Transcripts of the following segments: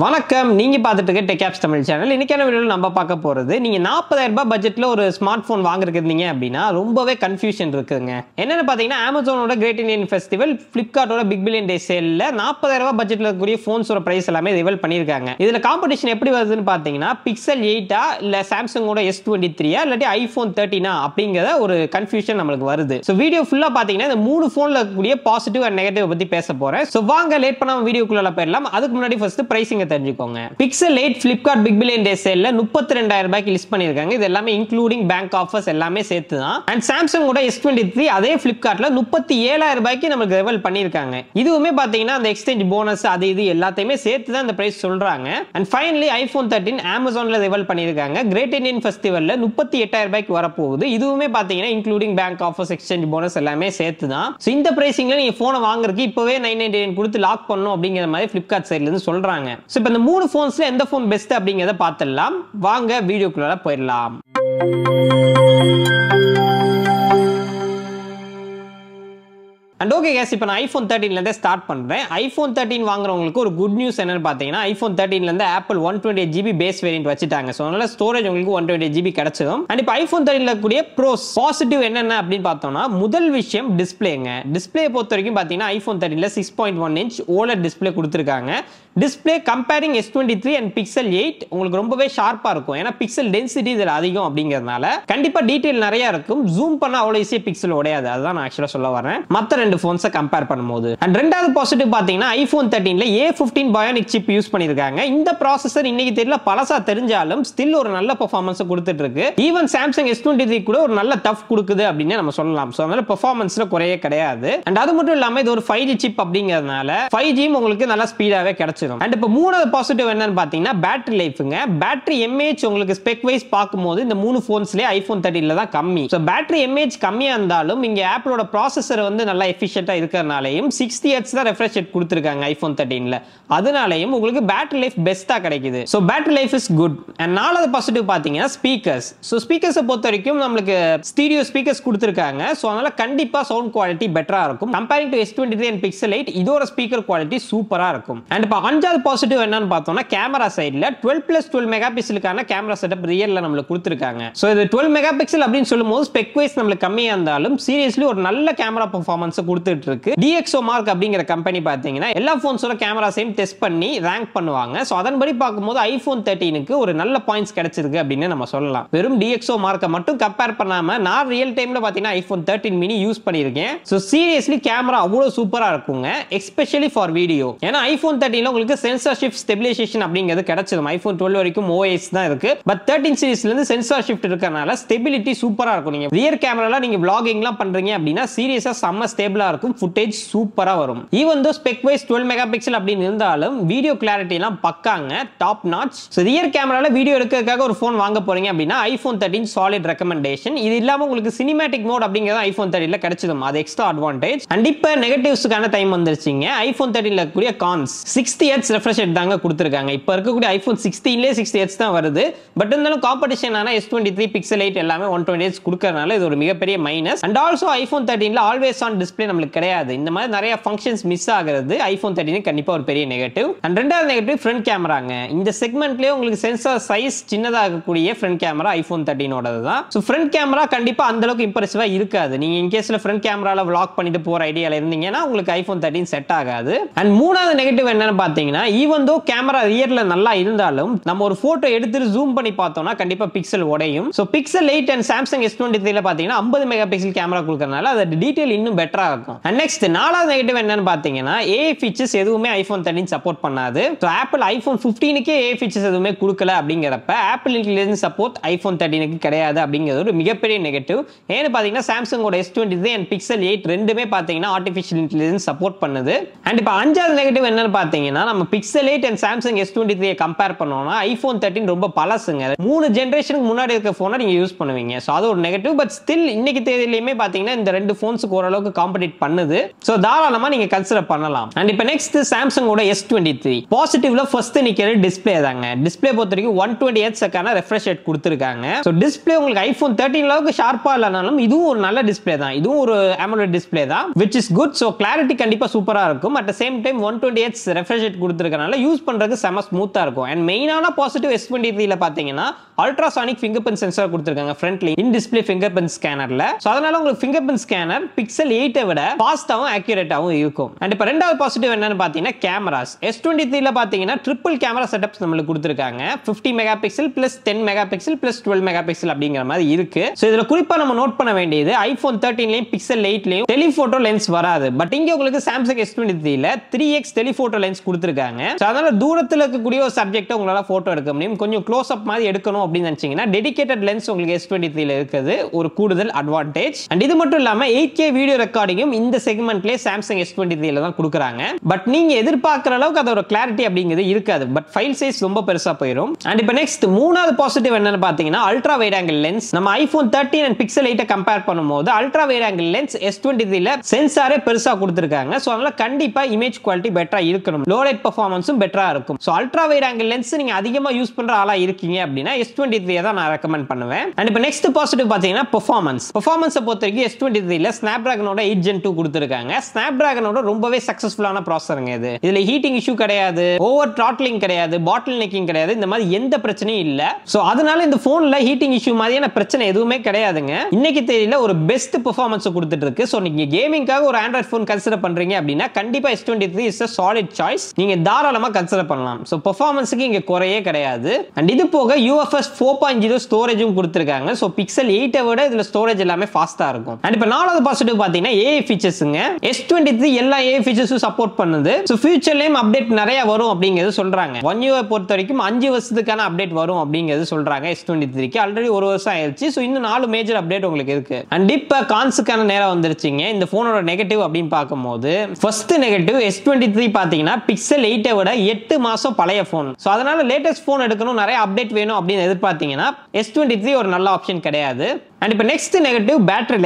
வணக்கம், நீங்க பார்த்துட்டு இருக்க டெக் ஆப்ஸ் தமிழ் சேனல். இன்னைக்கான வீடியோவில் நம்ம பார்க்க போறது, நீங்க 40,000 ரூபாய் பட்ஜெட்ல ஒரு ஸ்மார்ட் போன் வாங்குறீங்க அப்படின்னா ரொம்பவே கன்ஃபியூஷன் இருக்குங்க. என்னன்னு பாத்தீங்கன்னா, அமேசானோட கிரேட் இந்தியன் ஃபெஸ்டிவல், பிளிப்கார்ட்டோட பிக் பில்லியன் டே சேல்ல 40,000 ரூபாய் பட்ஜெட்ல இருக்கக்கூடிய போன்ஸோட பிரைஸ் எல்லாமே ரிவீல் பண்ணிருக்காங்க. இதுல காம்படிஷன் எப்படி வருதுன்னு பாத்தீங்கன்னா, பிக்சல் 8 இல்ல சாம்சங்கோட S23 இல்லாட்டி ஐபோன் 13 அப்படிங்கற ஒரு கன்ஃபியூஷன் நமக்கு வருது. சோ வீடியோ ஃபுல்லா பாத்தீங்கன்னா இந்த மூணு போன்ல இருக்கக்கூடிய பாசிட்டிவ் அண்ட் நெகட்டிவ் பத்தி பேச போறேன். சோ வாங்க லேட் பண்ணாம வீடியோக்குள்ள போயிடலாம். அதுக்கு முன்னாடி ஃபர்ஸ்ட் பிரைசிங் தெரிஞ்சுக்கோங்க. Pixel 8 Flipkart Big Billion Day சேல்ல 32,000 ரூபாய்க்கு லிஸ்ட் பண்ணிருக்காங்க. இது எல்லாமே இன்க்ளூடிங் பேங்க் ஆஃபர்ஸ் எல்லாமே சேர்த்து தான். அண்ட் சாம்சங்கோட S23 அதே Flipkartல 37,000 ரூபாய்க்கு நமக்கு ரிவீல் பண்ணிருக்காங்க. இதுவுமே பாத்தீங்கன்னா அந்த எக்ஸ்சேஞ்ச் போனஸ் அது இது எல்லாத்தையுமே சேர்த்து தான் இந்த பிரைஸ் சொல்றாங்க. அண்ட் ஃபைனலி ஐபோன் 13 Amazonல ரிவீல் பண்ணிருக்காங்க. கிரேட் இந்தியன் ஃபெஸ்டிவல்ல 38,000 ரூபாய்க்கு வரப்போகுது. இதுவுமே பாத்தீங்கன்னா including bank offers exchange bonus எல்லாமே சேர்த்து தான். சோ இந்த பிரைசிங்ல நீங்க போனை வாங்குறதுக்கு இப்பவே 999 கொடுத்து லாக் பண்ணனும் அப்படிங்கிற மாதிரி Flipkart சைடுல இருந்து சொல்றாங்க. சோ இப்போ இந்த மூணு போன்ஸ்ல எந்த போன் பெஸ்ட் அப்படிங்கறத பார்த்தலாம். வாங்க வீடியோக்குள்ள போயிடலாம். அண்ட் ஓகே கேஸ், இப்போ நான் ஐபோன் 13ல இருந்து ஸ்டார்ட் பண்றேன். ஐபோன் 13 வாங்குறவங்களுக்கு ஒரு குட் நியூஸ் என்னன்னு பாத்தீங்கன்னா, ஐபோன் 13ல இருந்து ஆப்பிள் 128GB பேஸ் வேரியன்ட் வச்சிட்டாங்க. சோ அதனால ஸ்டோரேஜ் உங்களுக்கு 128GB கிடைச்சிடும். அண்ட் இப்போ ஐபோன் 13ல கூடிய ப்ரோஸ் பாசிட்டிவ் என்னென்ன அப்படின்னு பார்த்தோம்னா, முதல் விஷயம் டிஸ்பிளேங்க. டிஸ்பிளே பொறுத்த வரைக்கும் பாத்தீங்கன்னா ஐபோன் 13ல 6.1 இன்ச் OLED டிஸ்பிளே கொடுத்திருக்காங்க. Display comparing S23 and pixel 8 உங்களுக்கு ரொம்பவே ஷார்ப்பா இருக்கும். ஏன்னா பிக்சல் டென்சிட்டி இதுல அதிகம் அப்படிங்கிறதுனால கண்டிப்பா டீடைல் நிறைய இருக்கும். ஜூம் பண்ணா அவ்வளவு ஈஸியா பிக்சல் உடையாது. அதுதான் நான் ஆக்சுவலா சொல்ல வரேன் மத்த ரெண்டு போன்ஸை கம்பேர் பண்ணும்போது. அண்ட் ரெண்டாவது பாசிட்டிவ் பாத்தீங்கன்னா ஐபோன் 13ல A15 பயோனிக் சிப் யூஸ் பண்ணிருக்காங்க. இந்த ப்ராசஸர் இன்னைக்கு தெரியல பழசா தெரிஞ்சாலும் ஸ்டில் ஒரு நல்ல பெர்ஃபார்மன்ஸ் கொடுத்துட்டு இருக்கு. ஈவன் சாம்சங் S23 கூட ஒரு நல்ல டஃப் கொடுக்குது அப்படின்னு நம்ம சொல்லலாம். சோ அதனால பெர்ஃபார்மன்ஸ்ல குறையே கிடையாது. அண்ட் அது மட்டும் இல்லாம இது ஒரு 5G சிப் அப்படிங்கிறதுனால 5G உங்களுக்கு நல்ல ஸ்பீடாவே கிடைச்சிடும். அண்ட் இப்போ மூணாவது பாசிட்டிவ் என்னன்னு பாத்தீங்கன்னா பேட்டரி லைஃப்ங்க. பேட்டரி mAh உங்களுக்கு ஸ்பெக் வைஸ் பார்க்கும்போது இந்த மூணு போன்ஸ்லயே ஐபோன் 13ல தான் கம்மி. சோ பேட்டரி mAh கம்மியா இருந்தாலும் இங்க ஆப்பிளோட ப்ராசஸர் வந்து நல்லா எஃபிஷியன்ட்டா இருக்கறனாலயும் 60 Hz தான் ரெஃப்ரெஷ் ரேட் கொடுத்திருக்காங்க ஐபோன் 13ல. அதனாலயும் உங்களுக்கு பேட்டரி லைஃப் பெஸ்டா கிடைக்குது. So battery life is good. And நாலாவது பாசிட்டிவ் பாத்தீங்கன்னா ஸ்பீக்கர்ஸ். சோ ஸ்பீக்கர்ஸ் பொறுத்த வரைக்கும் நமக்கு ஸ்டீரியோ ஸ்பீக்கர்ஸ் கொடுத்திருக்காங்க. சோ அதனால கண்டிப்பா சவுண்ட் குவாலிட்டி பெட்டரா இருக்கும். Comparing to S23 and Pixel 8 இதோட ஸ்பீக்கர் குவாலிட்டி சூப்பரா இருக்கும். அண்ட் இப்போ அஞ்சாவது பாசிட்டிவ் என்னன்னு பார்த்தோம்னா கேமரா சைடுல 12+12 மெகா பிக்சலுக்கான கேமரா செட்டப் ரியல்ல நமக்கு கொடுத்திருக்காங்க. சோ இது 12 மெகா பிக்சல் அப்படின்னு சொல்லும்போது ஸ்பெக் வைஸ் நமக்கு கம்மியா இருந்தாலும் சீரியஸ்லி ஒரு நல்ல கேமரா பெர்ஃபார்மன்ஸ் கொடுத்துட்டு இருக்கு. DxO மார்க் அப்படிங்கிற கம்பெனி பாத்தீங்கன்னா எல்லா போன்ஸோட கேமராஸையும் டெஸ்ட் பண்ணி ரேங்க் பண்ணுவாங்க. சோ அதன்படி பார்க்கும்போது ஐபோன் 13க்கு ஒரு நல்ல பாயிண்ட்ஸ் கிடைச்சிருக்கு அப்படின்னு நம்ம சொல்லலாம். வெறும் DxO மார்க்கை மட்டும் கம்பேர் பண்ணாம நான் ரியல் டைம்ல பாத்தீங்கன்னா ஐபோன் 13 மினி யூஸ் பண்ணியிருக்கேன். சோ சீரியஸ்லி கேமரா அவ்வளவு சூப்பரா இருக்குங்க, எஸ்பெஷலி ஃபார் வீடியோ. ஏன்னா ஐபோன் 13ல உங்களுக்கு சென்சார் ஷிஃப்ட் ஸ்டெபிலைசேஷன் அப்படிங்கிறது கிடைச்சது. ஐபோன் 12 வரைக்கும் OS தான் இருக்கு. பட் 13 சீரிஸ்ல இருந்து சென்சார் ஷிஃப்ட் இருக்கறனால ஸ்டெபிலிட்டி சூப்பரா இருக்கும். நீங்க ரியர் கேமரால நீங்க vloggingலாம் பண்றீங்க அப்படினா சீரியஸா செம்ம ஸ்டேபிளா இருக்கும். ஃபுட்டேஜ் சூப்பரா வரும். Even though spec wise 12 mega pixel அப்படி இருந்தாலும் வீடியோ கிளாரிட்டி எல்லாம் பக்காங்க, டாப் நாட்ச். சோ ரியர் கேமரால வீடியோ எடுக்கிறதுக்காக ஒரு போன் வாங்க போறீங்க அப்படினா ஐபோன் 13 சாலிட் ரெக்கமெண்டேஷன். இது இல்லாம உங்களுக்கு சினிமேட்டிக் மோட் அப்படிங்கிறது ஐபோன் 13ல கிடைச்சதும் அது எக்ஸ்ட்ரா அட்வான்டேஜ். அண்ட் இப்போ நெகட்டிவ்ஸ்க்கான டைம் வந்துருச்சுங்க. ஐபோன் 13ல கூடிய கான்ஸ் 60 Hz ரெஃப்ரெஷ் ரேட் தாங்க கொடுத்திருக்காங்க. இப்போ இருக்கக்கூடிய ஐபோன் 16லே 60 Hz தான் வருது. பட் இருந்தாலும் காம்படிஷன் ஆன S23 Pixel 8 எல்லாமே 120 Hz கொடுக்கறனால இது ஒரு மிகப்பெரிய மைனஸ். அண்ட் ஆல்சோ ஐபோன் 13ல ஆல்வேஸ் ஆன் டிஸ்ப்ளே நமக்கு கிடையாது. இந்த மாதிரி நிறைய ஃபங்க்ஷன்ஸ் மிஸ் ஆகிறது ஐபோன் 13 கண்டிப்பா ஒரு பெரிய நெகட்டிவ். அண்ட் ரெண்டாவது நெகட்டிவ் ஃப்ரண்ட் கேமராங்க. இந்த செக்மெண்ட்லயே உங்களுக்கு சென்சார் சைஸ் சின்னதா இருக்கக்கூடிய ஃப்ரண்ட் கேமரா ஐபோன் 13ஓடது தான். சோ ஃப்ரண்ட் கேமரா கண்டிப்பா அந்த அளவுக்கு இம்ப்ரெசிவா இருக்காது. நீங்க இன் கேஸ்ல ஃப்ரண்ட் கேமரால vlog பண்ணிட்டு போற ஐடியால இருந்தீங்கன்னா உங்களுக்கு ஐபோன் 13 செட் ஆகாது. அண்ட் மூணாவது நெகட்டிவ் என்னன்னு பாத்தீங்கன்னா ஈவன் தோ கேமரா ரியர்ல நல்லா இருந்தாலும் நம்ம ஒரு போட்டோ எடுத்துட்டு ஜூம் பண்ணி பார்த்தோம்னா கண்டிப்பா பிக்சல் உடையும். சோ பிக்சல் 8 அண்ட் சாம்சங் S23ல பாத்தீங்கன்னா 50 மெகா பிக்சல் கேமரா கொடுக்கறனால அது டீடைல் இன்னும் பெட்டரா இருக்கும். அண்ட் நெக்ஸ்ட் நாலாவது நெகட்டிவ் என்னன்னு பாத்தீங்கன்னா AI ஃபீச்சர்ஸ் எதுவுமே ஐபோன் 13 சப்போர்ட் பண்ணாது. சோ ஆப்பிள் ஐபோன் 15க்கே AI ஃபீச்சர்ஸ் எதுவுமே கொடுக்கல அப்படிங்கறப்ப ஆப்பிள் இன்டெலிஜென்ஸ் சப்போர்ட் ஐபோன் 13க்கு கிடையாது அப்படிங்கிறது ஒரு மிகப்பெரிய நெகட்டிவ். ஏன்னு பாத்தீங்கன்னா சாம்சங்கோட S23 அண்ட் பிக்சல் 8 ரெண்டுமே பாத்தீங்கன்னா ஆர்டிஃபிஷியல் இன்டெலிஜென்ஸ் சப்போர்ட் பண்ணுது. அண்ட் இப்போ அஞ்சாவது நெகட்டிவ் என்னன்னு பாத்தீங்கன்னா நம்ம pixel 8 and Samsung S23 compare பண்ணோம்னா ஐபோன் 13 ரொம்ப பழசுங்க. 3 ஜெனரேஷனுக்கு முன்னாடி இருக்க போனை நீங்க யூஸ் பண்ணுவீங்க. சோ அது ஒரு நெகட்டிவ். பட் ஸ்டில் இன்னைக்கு தேதியிலயுமே பாத்தீங்கன்னா இந்த ரெண்டு போன்ஸ்க்கு ஓரளவுக்கு காம்படிட்டிவ் அகாமடேட் பண்ணுது. ஸோ தாராளமாக நீங்கள் கன்சிடர் பண்ணலாம். அண்ட் இப்போ நெக்ஸ்ட் சாம்சங்கோட S23 பாசிட்டிவ்ல ஃபர்ஸ்ட் நிற்கிறது டிஸ்பிளே தாங்க. டிஸ்பிளே பொறுத்த வரைக்கும் 120Hz ரெஃப்ரெஷ் ரேட் கொடுத்துருக்காங்க. ஸோ டிஸ்பிளே உங்களுக்கு ஐஃபோன் 13 அளவுக்கு ஷார்ப்பா இல்லைனாலும் இதுவும் ஒரு நல்ல டிஸ்பிளே தான். இதுவும் ஒரு AMOLED டிஸ்பிளே தான், which is good. So clarity கண்டிப்பாக சூப்பராக இருக்கும். At same time 120Hz refresh rate கொடுத்துருக்கனால யூஸ் பண்ணுறதுக்கு செம ஸ்மூத்தாக இருக்கும். அண்ட் மெயினான பாசிட்டிவ் S23 பார்த்தீங்கன்னா அல்ட்ராசானிக் ஃபிங்கர் பிரிண்ட் சென்சார் கொடுத்துருக்காங்க ஃப்ரண்ட்ல இன் டிஸ்பிளே ஃபிங்கர் பிரிண்ட் ஸ்கேனர்ல. ஸோ அதனால உங்களுக்கு ஃபிங்கர் பிரிண்ட் ஸ்கேனர் Pixel 8 விட ஃபாஸ்டாகவும் அக்யூரேட்டாகவும் இருக்கும். அண்ட் இப்போ ரெண்டாவது பாசிட்டிவ் என்னன்னு பார்த்தீங்கன்னா கேமராஸ். S23 பார்த்தீங்கன்னா ட்ரிபிள் கேமரா செட்டப்ஸ் நம்மளுக்கு கொடுத்துருக்காங்க. 50 mega pixel plus 10 mega pixel plus 12 mega pixel அப்படிங்கிற மாதிரி இருக்கு. ஸோ இதுல குறிப்பா நம்ம நோட் பண்ண வேண்டியது ஐபோன் 13லயும் Pixel 8லயும் டெலிஃபோட்டோ லென்ஸ் வராது. பட் இங்க உங்களுக்கு சாம்சங் S23ல 3x டெலிஃபோட்டோ லென்ஸ் கொடுத்துருக்காங்க. ஸோ அதனால தூரத்தில் இருக்கக்கூடிய ஒரு சப்ஜெக்ட்டை உங்களால போட்டோ எடுக்க முடியும். கொஞ்சம் க்ளோஸ் அப் மாதிரி எடுக்கணும் அப்படின்னு நினைச்சீங்கன்னா டெடிகேட்டட் லென்ஸ் உங்களுக்கு S23ல இருக்குது, ஒரு கூடுதல் அட்வான்டேஜ். அண்ட் இது மட்டும் இல்லாம 8K வீடியோ ரெக்கார்டிங்கும் இந்த செக்மெண்ட்லயே சாம்சங் S23ல தான் கொடுக்குறாங்க. பட் நீங்க எதிர்பார்க்கிற அளவுக்கு அதோட கிளாரிட்டி அப்படிங்கிறது இருக்காது. பட் ஃபைல் சைஸ் ரொம்ப பெருசா போயிடும். அண்ட் இப்போ நெக்ஸ்ட் மூணாவது பாசிட்டிவ் என்னன்னு பாத்தீங்கன்னா அல்ட்ரா வைட் ஆங்கிள் லென்ஸ். நம்ம ஐபோன் 13 அண்ட் Pixel 8 கம்பேர் பண்ணும்போது அல்ட்ரா வைட் ஆங்கிள் லென்ஸ் S23ல சென்சாரே பெருசா கொடுத்திருக்காங்க. சோ அதனால கண்டிப்பா இமேஜ் குவாலிட்டி பெட்டரா இருக்கணும், லோ லைட் பெர்ஃபார்மன்ஸும் பெட்டரா இருக்கும். So ultra wide angle lens நீங்க அதிகமா யூஸ் பண்ற ஆளா இருக்கீங்க அப்படின்னா S23 தான் நான் ரெக்கமெண்ட் பண்ணுவேன். அண்ட் இப்போ நெக்ஸ்ட் பாசிட்டிவ் பாத்தீங்கன்னா பெர்ஃபார்மன்ஸ் பொறுத்த வரைக்கும் S23ல Snapdragonோட 8 Gen 2 கொடுத்திருக்காங்க. Snapdragonோட ரொம்பவே சக்சஸ்ஃபுல்லான ப்ராசஸருங்க இது. இதுல ஹீட்டிங் இஷ்யூ கிடையாது, ஓவர் த்ராட்லிங் கிடையாது, பாட்டில் நெக்கிங் கிடையாது, இந்த மாதிரி எந்த பிரச்சனையும் இல்ல. சோ அதனால இந்த போன்ல ஹீட்டிங் இஷ்யூ மாதிரியான பிரச்சனை எதுவுமே கிடையாதுங்க. இன்னைக்கு தெரியல ஒரு பெஸ்ட் பெர்ஃபார்மன்ஸ் கொடுத்துட்டு இருக்கு. சோ நீங்க கேமிங்காக ஒரு ஆண்ட்ராய்ட் போன் கன்சிடர் பண்றீங்க அப்படின்னா கண்டிப்பா S23 is a solid choice. நீங்க தாராளமா கன்சிடர் பண்ணலாம். சோ பெர்ஃபார்மன்ஸ்க்கு இங்க குறையே கிடையாது. அண்ட் இது போக UFS 4.0 ஸ்டோரேஜும் கொடுத்திருக்காங்க. சோ Pixel 8 விட இதுல ஸ்டோரேஜ் எல்லாமே ஃபாஸ்டா இருக்கும். அண்ட் இப்போ நாலாவது பாசிட்டிவ் பாத்தீங்கன்னா AI ஃபீச்சர்ஸ்ங்க. S23 எல்லா AI ஃபீச்சர்ஸும் சப்போர்ட் பண்ணுது. சோ ஃபியூச்சர்லயும் அப்டேட் நிறைய வரும் அப்படிங்கிறது சொல்றாங்க. One UI பொறுத்த வரைக்கும் 5 வருஷத்துக்கான அப்டேட் வரும் அப்படிங்கிறது சொல்றாங்க. S23க்கு ஆல்ரெடி 1 வருஷம் ஆயிருச்சு. சோ இன்னும் 4 மேஜர் அப்டேட் உங்களுக்கு இருக்கு. அண்ட் இப்போ கான்ஸுக்கான நேரம் வந்துருச்சுங்க. இந்த போனோட நெகட்டிவ் அப்படின்னு பார்க்கும்போது ஃபர்ஸ்ட் நெகட்டிவ் S23 பாத்தீங்கன்னா Pixel 8 விட 8 மாசம் பழைய போன். சோ அதனால லேட்டஸ்ட் போன் எடுக்கணும், நிறைய அப்டேட் வேணும் அப்படின்னு எதிர்பார்த்தீங்கன்னா S23 ஒரு நல்ல ஆப்ஷன் கிடையாது. அண்ட் இப்போ நெக்ஸ்ட் நெகட்டிவ் பேட்டரி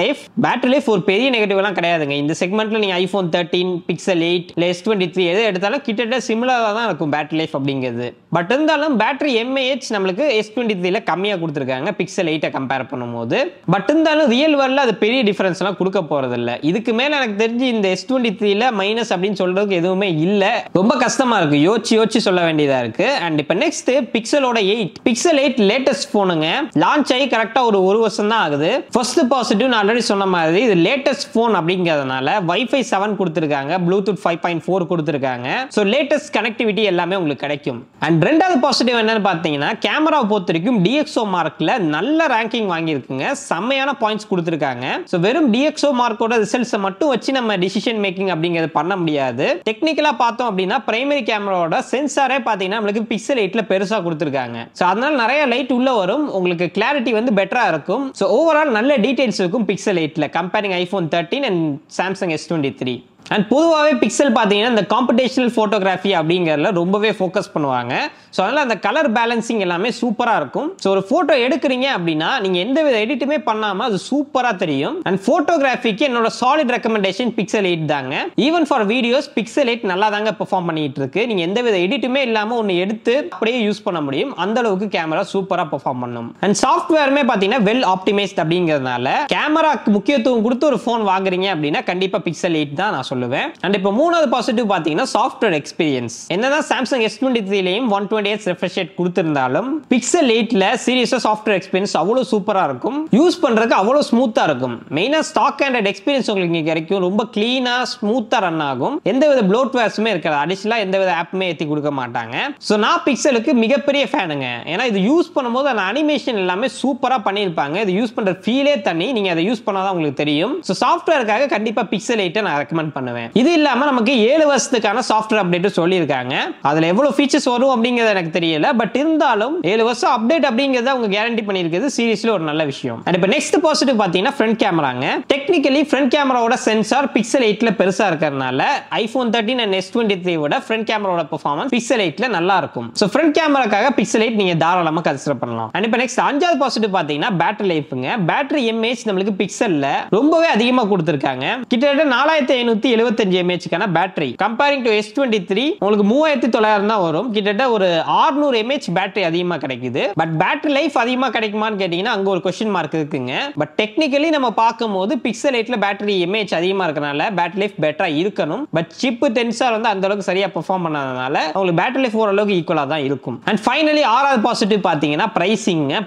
லைஃப் ஒரு பெரிய நெகட்டிவ் எல்லாம் கிடையாதுங்க. இந்த செக்மெண்ட்ல நீங்க ஐபோன் 13, Pixel 8 இல்ல S23 எது எடுத்தாலும் கிட்டத்தட்ட சிமிலரா தான் இருக்கும் பேட்டரி லைஃப் அப்படிங்கிறது. பட் இருந்தாலும் பேட்டரி mAh நம்மளுக்கு S23ல கம்மியா கொடுத்திருக்காங்க Pixel 8 கம்பேர் பண்ணும்போது. பட் இருந்தாலும் ரியல் வேர்ல்ட்ல அது பெரிய டிஃபரன்ஸ் எல்லாம் கொடுக்க போறது இல்ல. இதுக்கு மேல எனக்கு தெரிஞ்சு இந்த S23ல மைனஸ் அப்படின்னு சொல்றதுக்கு எதுவுமே இல்ல. ரொம்ப கஷ்டமா இருக்கு, யோசிச்சு சொல்ல வேண்டியதா இருக்கு. அண்ட் இப்போ நெக்ஸ்ட் Pixel 8 லேட்டஸ்ட் போனுங்க. லான்ச் ஆகி கரெக்டா ஒரு வருஷம் தான் ஆகுது. ஃபர்ஸ்ட் பாசிட்டிவ் நான் ஆல்ரெடி சொன்ன மாதிரி இது லேட்டஸ்ட் போன் அப்படிங்கிறதுனால Wi-Fi 7 கொடுத்திருக்காங்க, Bluetooth 5.4 கொடுத்திருக்காங்க. சோ லேட்டஸ்ட் கனெக்டிவிட்டி எல்லாமே உங்களுக்கு கிடைக்கும். அண்ட் ரெண்டாவது பாசிட்டிவ் என்னன்னு பாத்தீங்கன்னா கேமரா பொறுத்த வரைக்கும் DxO மார்க்ல நல்ல ரேங்கிங் வாங்கி இருக்குங்க. செம்மையான பாயிண்ட்ஸ் கொடுத்திருக்காங்க. சோ வெறும் DxO மார்க்கோட ரிசல்ட்ஸ் மட்டும் வச்சு நம்ம டிசிஷன் மேக்கிங் அப்படிங்கிறது பண்ண முடியாது. டெக்னிக்கலா பார்த்தோம் அப்படின்னா பிரைமரி கேமராவோட சென்சாரே பாத்தீங்கன்னா நம்மளுக்கு Pixel 8ல பெருசா கொடுத்திருக்காங்க. சோ அதனால நிறைய லைட் உள்ள வரும், உங்களுக்கு கிளாரிட்டி வந்து பெட்டரா இருக்கும். சோ ஓவரால் நல்ல டீடைல்ஸ் இருக்கும் Pixel 8ல comparing iPhone 13 and Samsung S23. And பொதுவாகவே பிக்சல் பார்த்தீங்கன்னா இந்த காம்படேஷனல் ஃபோட்டோகிராஃபி அப்படிங்கிறதுல ரொம்பவே ஃபோக்கஸ் பண்ணுவாங்க. ஸோ அதனால் அந்த கலர் பேலன்சிங் எல்லாமே சூப்பராக இருக்கும். ஸோ ஒரு ஃபோட்டோ எடுக்கிறீங்க அப்படின்னா நீங்கள் எந்த வித எடிட்டுமே பண்ணாமல் அது சூப்பராக தெரியும். அண்ட் ஃபோட்டோகிராஃபிக்கு என்னோட சாலிட் ரெக்கமெண்டேஷன் Pixel 8 தாங்க. ஈவன் ஃபார் வீடியோஸ் Pixel 8 நல்லா தாங்க பெர்ஃபார்ம் பண்ணிட்டு இருக்கு. நீங்கள் எந்த வித எடிட்டுமே இல்லாமல் ஒன்று எடுத்து அப்படியே யூஸ் பண்ண முடியும். அந்த அளவுக்கு கேமரா சூப்பராக பெர்ஃபார்ம் பண்ணும். அண்ட் சாஃப்ட்வேருமே பார்த்தீங்கன்னா வெல் ஆப்டிமைஸ்ட் அப்படிங்கிறதுனால கேமராக்கு முக்கியத்துவம் கொடுத்து ஒரு ஃபோன் வாங்குறீங்க அப்படின்னா கண்டிப்பாக Pixel 8 தான் நான் சொல்லுவேன். அண்ட் இப்போ மூணாவது பாசிட்டிவ் பாத்தீங்கன்னா சாஃப்ட்வேர் எக்ஸ்பீரியன்ஸ். என்னதான் சாம்சங் S23லயும் 120Hz refresh rate கொடுத்திருந்தாலும் Pixel 8ல சீரியஸா சாஃப்ட்வேர் எக்ஸ்பீரியன்ஸ் அவ்வளவு சூப்பரா இருக்கும். யூஸ் பண்றதுக்கு அவ்வளவு ஸ்மூத்தா இருக்கும். மெயினா ஸ்டாக் அண்ட் எக்ஸ்பீரியன்ஸ் உங்களுக்கு இங்க கிடைக்கும். ரொம்ப கிளீனா ஸ்மூத்தா ரன் ஆகும். எந்தவித ப்ளோட்வேர்ஸுமே இருக்காது. அடிஷனலா எந்தவித ஆப்புமே ஏத்தி கொடுக்க மாட்டாங்க. சோ நான் பிக்சலுக்கு மிகப்பெரிய ஃபேனுங்க. ஏன்னா இது யூஸ் பண்ணும்போது அந்த அனிமேஷன் எல்லாமே சூப்பரா பண்ணிருப்பாங்க. இது யூஸ் பண்ற ஃபீலே தனி. நீங்க அதை யூஸ் பண்ணாதான் உங்களுக்கு தெரியும். சோ சாஃப்ட்வேருக்காக கண்டிப்பா Pixel 8 நான் ரெக்கமெண்ட் பண்ணுவேன். இது இல்லாம நமக்கு 7 வருஷத்துக்கான சாஃப்ட்வேர் அப்டேட் சொல்லியிருக்காங்க. அதுல எவ்வளவு ஃபீச்சர்ஸ் வரும் அப்படிங்கிறது எனக்கு தெரியல. பட் இருந்தாலும் 7 வருஷம் அப்டேட் அப்படிங்கறத அவங்க கேரண்டி பண்ணியிருக்கிறது சீரியஸ்லி ஒரு நல்ல விஷயம். அண்ட் இப்போ நெக்ஸ்ட் பாசிட்டிவ் பாத்தீங்கன்னா ஃப்ரண்ட் கேமராங்க. டெக்னிக்கலி ஃப்ரண்ட் கேமராவோட சென்சார் பிக்சல் 8ல பெருசா இருக்கறனால ஐபோன் 13 and S23 விட ஃப்ரண்ட் கேமராவோட பெர்ஃபார்மன்ஸ் பிக்சல் 8ல நல்லா இருக்கும். சோ ஃப்ரண்ட் கேமராக்காக பிக்சல் 8 நீங்க தாராளமா கன்சிடர் பண்ணலாம். அண்ட் இப்போ நெக்ஸ்ட் அஞ்சாவது பாசிட்டிவ் பாத்தீங்கன்னா பேட்டரி லைஃப்ங்க. பேட்டரி எம்ஏஹெச் நமக்கு பிக்சல்ல ரொம்பவே அதிகமா கொடுத்திருக்காங்க. கிட்டத்தட்ட 4575 mAhக்கான பேட்டரி கம்பேரிங் டு S23 உங்களுக்கு 3900 தான் வரும். கிட்டத்தட்ட ஒரு 600 mAh பேட்டரி அதிகமா கிடைக்குது. பட் பேட்டரி லைஃப் அதிகமா கிடைக்குமான்னு கேட்டீங்கன்னா அங்க ஒரு क्वेश्चन மார்க் இருக்குங்க. பட் டெக்னிக்கலி நம்ம பாக்கும்போது பிக்சல் 8ல பேட்டரி எம்ஏஹெச் அதிகமா இருக்கனால பேட்டரி லைஃப் பெட்டரா இருக்கணும். பட் சிப் டென்சார் வந்து அந்த அளவுக்கு சரியா பெர்ஃபார்ம் பண்ணாதனால உங்களுக்கு பேட்டரி லைஃப் ஓரளவுக்கு ஈக்குவலா தான் இருக்கும். அண்ட் ஃபைனலி ஆறாவது பாசிட்டிவ் பாத்தீங்கன்னா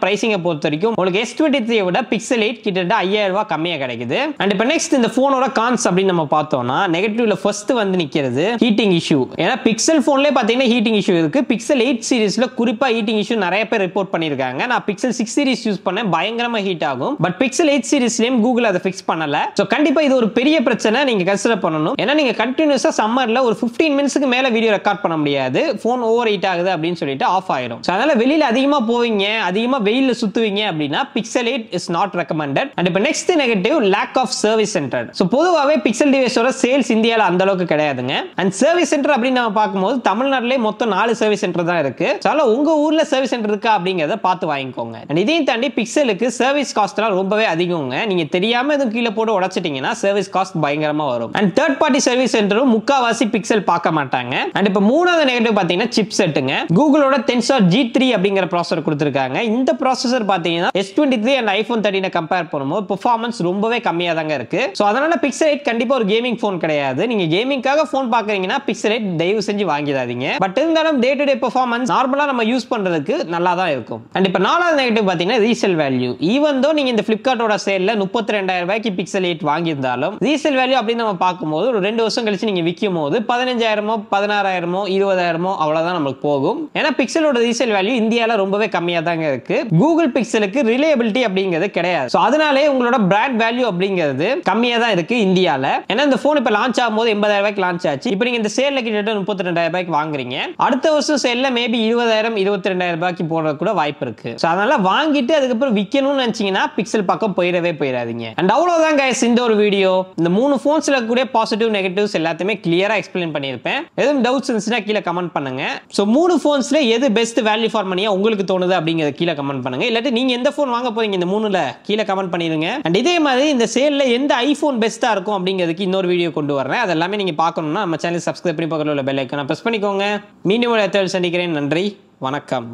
பிரைசிங்கை பொறுத்த வரைக்கும் உங்களுக்கு S23 விட பிக்சல் 8 கிட்டத்தட்ட 5000 ரூபாய் கம்மியா கிடைக்குது. அண்ட் இப்போ நெக்ஸ்ட் இந்த போனோட கான்ஸ் அப்படின்னு நம்ம பார்த்தோம்னா நெகட்டிவ்ல ஃபர்ஸ்ட் வந்து நிக்கிறது ஹீட்டிங் இஷ்யூ. ஏன்னா பிக்சல் போன்லயே பாத்தீங்கன்னா ஹீட்டிங் இஷ்யூ இருக்கு. பிக்சல் 8 சீரிஸ்ல குறிப்பா ஹீட்டிங் இஷ்யூ நிறைய பேர் ரிப்போர்ட் பண்ணிருக்காங்க. நான் பிக்சல் 6 சீரிஸ் யூஸ் பண்ணேன், பயங்கரமா ஹீட் ஆகும். பட் பிக்சல் 8 சீரிஸ்லயும் கூகுள் அதை ஃபிக்ஸ் பண்ணல. சோ கண்டிப்பா இது ஒரு பெரிய பிரச்சனை, நீங்க கன்சிடர் பண்ணணும். ஏன்னா நீங்க கண்டினியூஸா சம்மர்ல ஒரு 15 மினிட்ஸ்க்கு மேல வீடியோ ரெக்கார்ட் பண்ண முடியாது, போன் ஓவர் ஹீட் ஆகுது அப்படின்னு சொல்லிட்டு ஆஃப் ஆயிடும். சோ அதனால வெளியில அதிகமா போவீங்க, அதிகமா வெயில்ல சுத்துவீங்க அப்படின்னா Pixel 8 is not recommended. And இப்போ next negative lack of service centre. So பொதுவாவே பிக்சல் டிவைஸோட சேல்ஸ் இந்தியால அந்த அளவுக்கு கிடையாதுங்க. அண்ட் சர்வீஸ் சென்டர் அப்படின்னு நம்ம பார்க்கும்போது தமிழ்நாட்டிலே மொத்தம் 4 சர்வீஸ் சென்டர் தான் இருக்கு. சோ அதனால உங்க ஊர்ல சர்வீஸ் சென்டர் இருக்கா அப்படிங்கறத பார்த்து வாங்கிக்கோங்க. அண்ட் இதையும் தாண்டி பிக்சலுக்கு சர்வீஸ் காஸ்ட் எல்லாம் ரொம்பவே அதிகங்க. நீங்க தெரியாம எதுவும் கீழே போட்டு உடைச்சிட்டீங்கன்னா சர்வீஸ் காஸ்ட் பயங்கரமா வரும். அண்ட் தேர்ட் பார்ட்டி சர்வீஸ் சென்டரும் முக்காவாசி பிக்சல் பார்க்க மாட்டாங்க. அண்ட் இப்போ மூணாவது நெகட்டிவ் பாத்தீங்கன்னா சிப் செட்டுங்க. கூகுளோட டென்சார் G3 அப்படிங்கிற ப்ராசஸர் கொடுத்திருக்காங்க. இந்த ப்ராசஸர் பாத்தீங்கன்னா S23 and iPhone 13 கம்பேர் பண்ணும்போது பெர்ஃபார்மன்ஸ் ரொம்பவே கம்மியா தாங்க இருக்கு. சோ அதனால பிக்சல் 8 கண்டிப்பா ஒரு கேமிங் போன் கிடையாது. நீங்க கேமிங்காக போன் பாக்குறீங்கன்னா பிக்சல் 8 தயவு செஞ்சு வாங்கிடாதீங்க. பட் இருந்தாலும் டே டு டே பெர்ஃபார்மன்ஸ் நார்மலா நம்ம யூஸ் பண்றதுக்கு நல்லா தான் இருக்கும். அண்ட் இப்போ நாலாவது நெகட்டிவ் பாத்தீங்கன்னா ரீசேல் வேல்யூ. ஈவன் தோ நீங்க இந்த Flipkartோட சேல்ல 32000 ரூபாய்க்கு பிக்சல் 8 வாங்கியிருந்தாலும் ரீசேல் வேல்யூ அப்படின்னு நம்ம பார்க்கும்போது ஒரு 2 வருஷம் கழிச்சு நீங்க விற்கும் போது 15000 16000 20000 அவ்வளவுதான் நமக்கு போகும். ஏன்னா பிக்சலோட ரீசேல் வேல்யூ இந்தியால ரொம்பவே கம்மியா தாங்க இருக்கு. கூகுள் பிக்சலுக்கு ரிலையபிலிட்டி அப்படிங்கிறது கிடையாது. சோ அதனாலே உங்களோட பிராண்ட் வேல்யூ அப்படிங்கிறது கம்மியா தான் இருக்கு இந்தியால. ஏன்னா இந்த போன் இப்ப லான்ச் ஆகும்போது 80000 ரூபாய்க்கு லான்ச் ஆச்சு. இப்போ நீங்க இந்த சேல்ல கிட்டத்தட்ட 32000 ரூபாய்க்கு வாங்குறீங்க. அடுத்த வருஷம் சேல்ல மேபி 20000 22000 ரூபாய்க்கு போடுறது கூட வாய்ப்பு இருக்கு. சோ அதனால வாங்கிட்டு அதுக்கப்புறம் விற்கணும்னு நினைச்சீங்கன்னா பிக்சல் பக்கம் போயிடாதீங்க. அண்ட் அவ்வளவுதான் கைஸ் இந்த ஒரு வீடியோ. இந்த 3 போன்ஸ்ல கூட பாசிட்டிவ் நெகட்டிவ்ஸ் எல்லாத்தையுமே கிளியரா எக்ஸ்பிளைன் பண்ணியிருப்பேன். எதுவும் டவுட்ஸ் இருந்துச்சுன்னா கீழே கமெண்ட் பண்ணுங்க. சோ 3 போன்ஸ்ல எது பெஸ்ட் வேல்யூ ஃபார் மணியா உங்களுக்கு தோணுது அப்படிங்கறத கீழே கமெண்ட் பண்ணுங்க. இல்லாட்டி நீங்க எந்த போன் வாங்க போறீங்க இந்த 3ல கீழே கமெண்ட் பண்ணிருங்க. அண்ட் இதே மாதிரி இந்த சேல்ல எந்த ஐபோன் பெஸ்டா இருக்கும் அப்படிங்கிறதுக்கு இன்னொரு வீடியோ கொண்டு வரேன். அதெல்லாமே நீங்க பார்க்கணும்னா நம்ம சேனல் சப்ஸ்கிரைப் பண்ணி பக்கத்துல உள்ள பெல் ஐகானை பிரஸ் பண்ணிக்கோங்க. மீண்டும் ஒரு சந்திக்கிறேன். நன்றி, வணக்கம்.